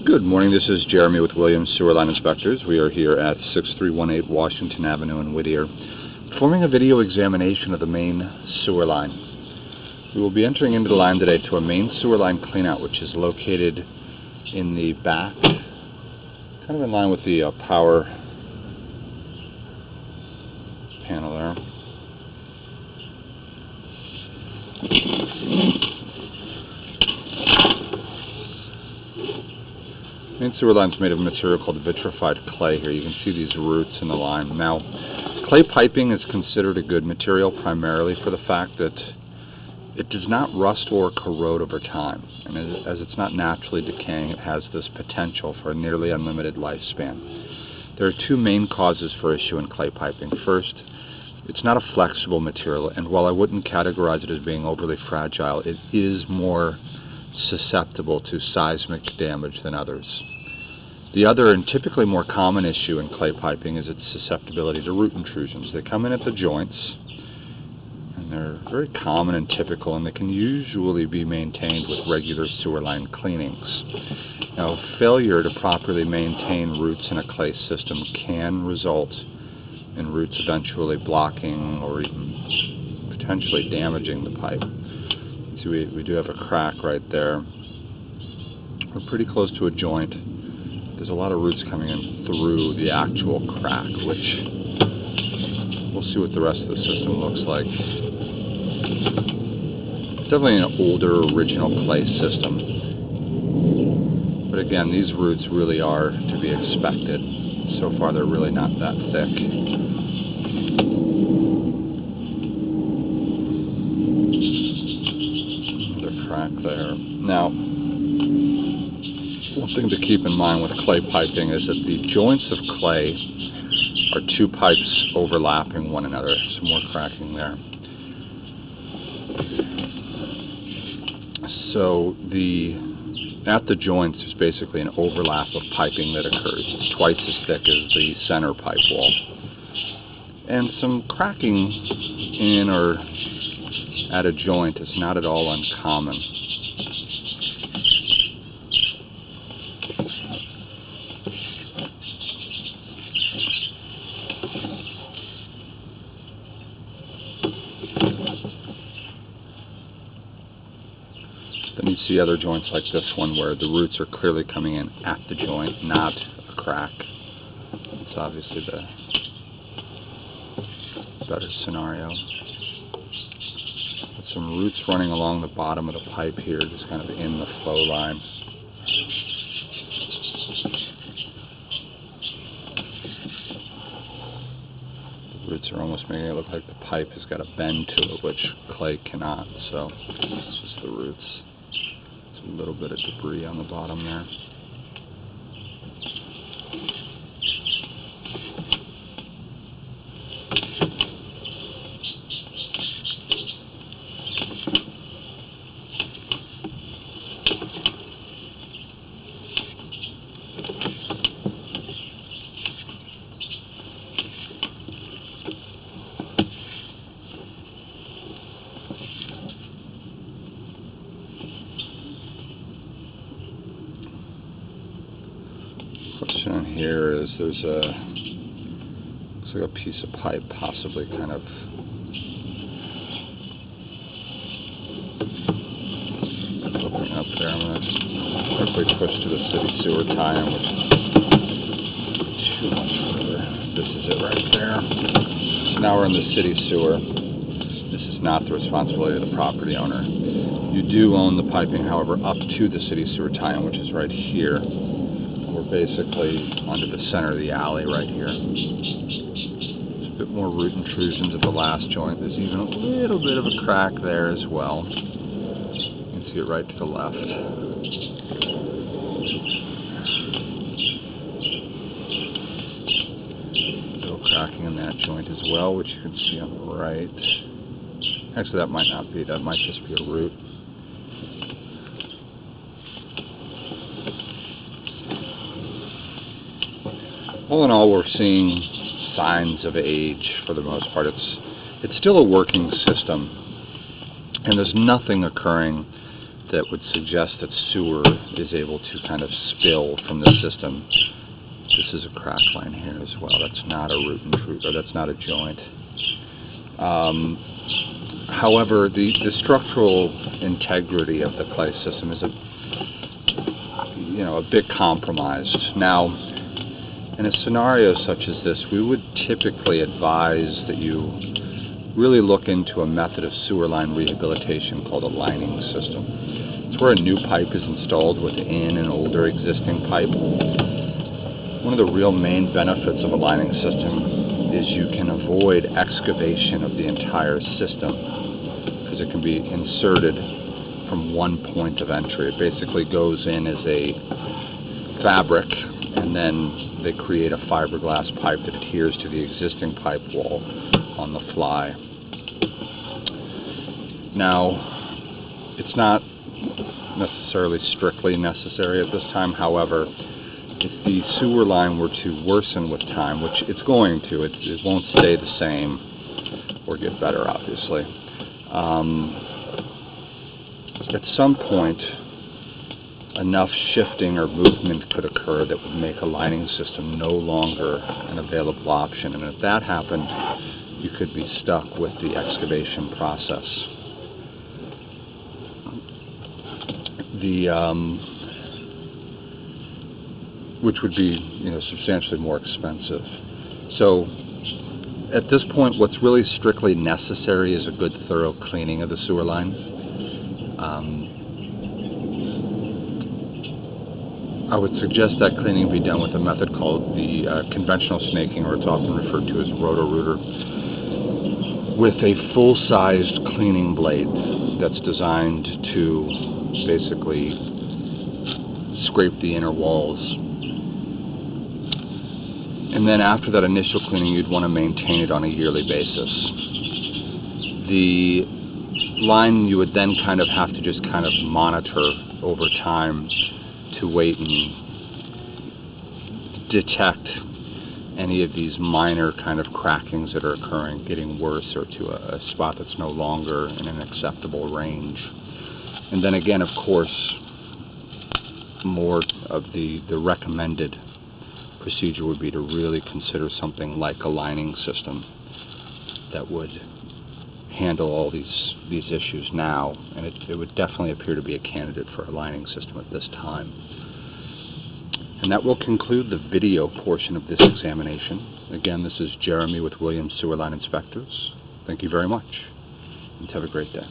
Good morning, this is Jeremy with Williams Sewer Line Inspectors. We are here at 6318 Washington Avenue in Whittier, performing a video examination of the main sewer line. We will be entering into the line today to a main sewer line cleanout, which is located in the back, kind of in line with the power panel there. Main sewer line is made of a material called vitrified clay here. You can see these roots in the line. Now, clay piping is considered a good material primarily for the fact that it does not rust or corrode over time. And as it's not naturally decaying, it has this potential for a nearly unlimited lifespan. There are two main causes for issue in clay piping. First, it's not a flexible material, and while I wouldn't categorize it as being overly fragile, it is more susceptible to seismic damage than others. The other and typically more common issue in clay piping is its susceptibility to root intrusions. They come in at the joints, and they're very common and typical, and they can usually be maintained with regular sewer line cleanings. Now, failure to properly maintain roots in a clay system can result in roots eventually blocking or even potentially damaging the pipe. See, we do have a crack right there. We're pretty close to a joint. There's a lot of roots coming in through the actual crack, which we'll see what the rest of the system looks like. It's definitely an older original clay system. But again, these roots really are to be expected. So far they're really not that thick. Crack there. Now, one thing to keep in mind with clay piping is that the joints of clay are two pipes overlapping one another. Some more cracking there. So at the joints is basically an overlap of piping that occurs. It's twice as thick as the center pipe wall. And some cracking in or at a joint is not at all uncommon. Then you see other joints like this one where the roots are clearly coming in at the joint, not a crack. It's obviously the better scenario. Some roots running along the bottom of the pipe here, just kind of in the flow line. The roots are almost making it look like the pipe has got a bend to it, which clay cannot. So it's just the roots. There's a little bit of debris on the bottom there. Question here is there's looks like a piece of pipe possibly kind of opening up there. I'm going to quickly push to the city sewer tie-in, which is too much further. This is it right there. So now we're in the city sewer. This is not the responsibility of the property owner. You do own the piping, however, up to the city sewer tie-in, which is right here. We're basically under the center of the alley right here. There's a bit more root intrusions at the last joint. There's even a little bit of a crack there as well. You can see it right to the left. A little cracking in that joint as well, which you can see on the right. Actually, that might not be. That might just be a root. All in all, we're seeing signs of age for the most part. It's still a working system, and there's nothing occurring that would suggest that sewer is able to kind of spill from the system. This is a crack line here as well. That's not a root intrusion, or that's not a joint. However, the structural integrity of the clay system is a bit compromised. Now, in a scenario such as this, we would typically advise that you really look into a method of sewer line rehabilitation called a lining system. It's where a new pipe is installed within an older existing pipe. One of the real main benefits of a lining system is you can avoid excavation of the entire system because it can be inserted from one point of entry. It basically goes in as a fabric, and then they create a fiberglass pipe that adheres to the existing pipe wall on the fly. Now, it's not necessarily strictly necessary at this time. However, if the sewer line were to worsen with time, which it's going to, it won't stay the same or get better, obviously. At some point, enough shifting or movement could occur that would make a lining system no longer an available option. And if that happened, you could be stuck with the excavation process. Which would be, substantially more expensive. So, at this point, what's really strictly necessary is a good, thorough cleaning of the sewer line. I would suggest that cleaning be done with a method called the conventional snaking, or it's often referred to as Roto-Rooter, with a full-sized cleaning blade that's designed to basically scrape the inner walls. And then after that initial cleaning, you'd want to maintain it on a yearly basis. The line you would then kind of have to just kind of monitor over time to wait and detect any of these minor kind of crackings that are occurring, getting worse, or to a spot that's no longer in an acceptable range. And then again, of course, more of the recommended procedure would be to really consider something like a lining system that would handle all these issues now, and it would definitely appear to be a candidate for a lining system at this time. And that will conclude the video portion of this examination. Again, this is Jeremy with Williams Sewer Line Inspectors. Thank you very much, and have a great day.